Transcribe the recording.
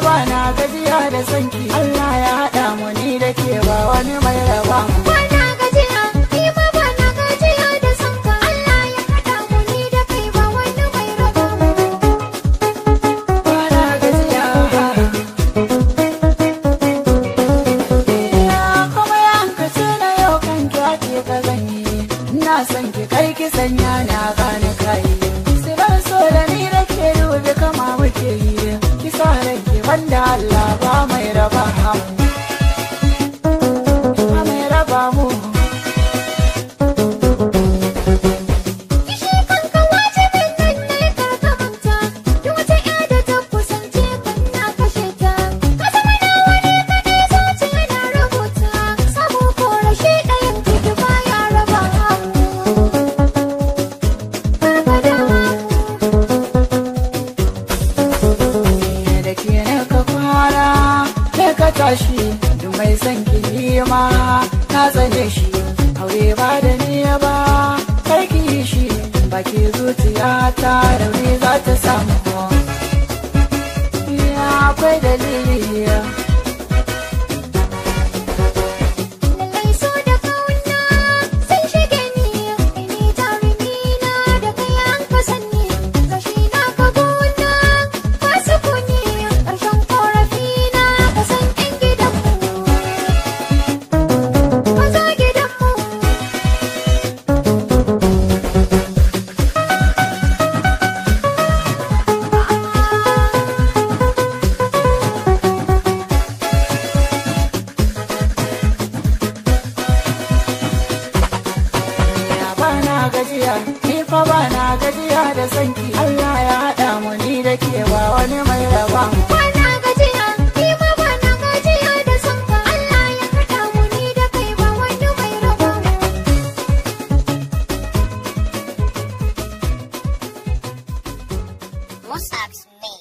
ba na gajiya da sanki. Allah ya haɗa mu ni da ke ba wani mai raba mu. Ba na gajiya, ni ma ba na gajiya da sanka. Allah ya haɗa mu ni da kai ba wani mai raba mu. Ba na gajiya. Kuma yankace na yau kan ki ka zanyi. Ina son ki kai ki sanya na gane kai. Sibar so da ni da ke dubi kama muke yi. Kisa ranki wanda Allah ba mai raba mu. Ba mai raba mu. Kishi kanka wajibin nan ne karka manta. Duk wata ƴa da ta kusance kan na kashe ta. Ka zama nawa ne kaɗai zuciya na rubuta. Sabo ko rashi ɗayan ciki baya raba mu. Gargada mu. Da ke na ka fara ke ka tashi duk mai son ki ma na tsane shi aure ba da ni ba karki shi baki zuciya ta rauni za ta samu ya akwai dalili Lallai so da kauna sun shige ni. Kai ne jarumi na da kai an ka sanni. Gashi na ka gona ka sukuni. Ƙarshen ƙorafi na ka san ƴan gidanmu. Ka zo gidanmu. ba na gajiya ni fa ba na gajiya da sanki Allah ya haɗa mu ni da ke ba wani mai raba mu Ba na gajiya, ni ma ba na gajiya da sanka. Allah ya haɗa mu ni da kai ba wani mai raba mu. Musab's me.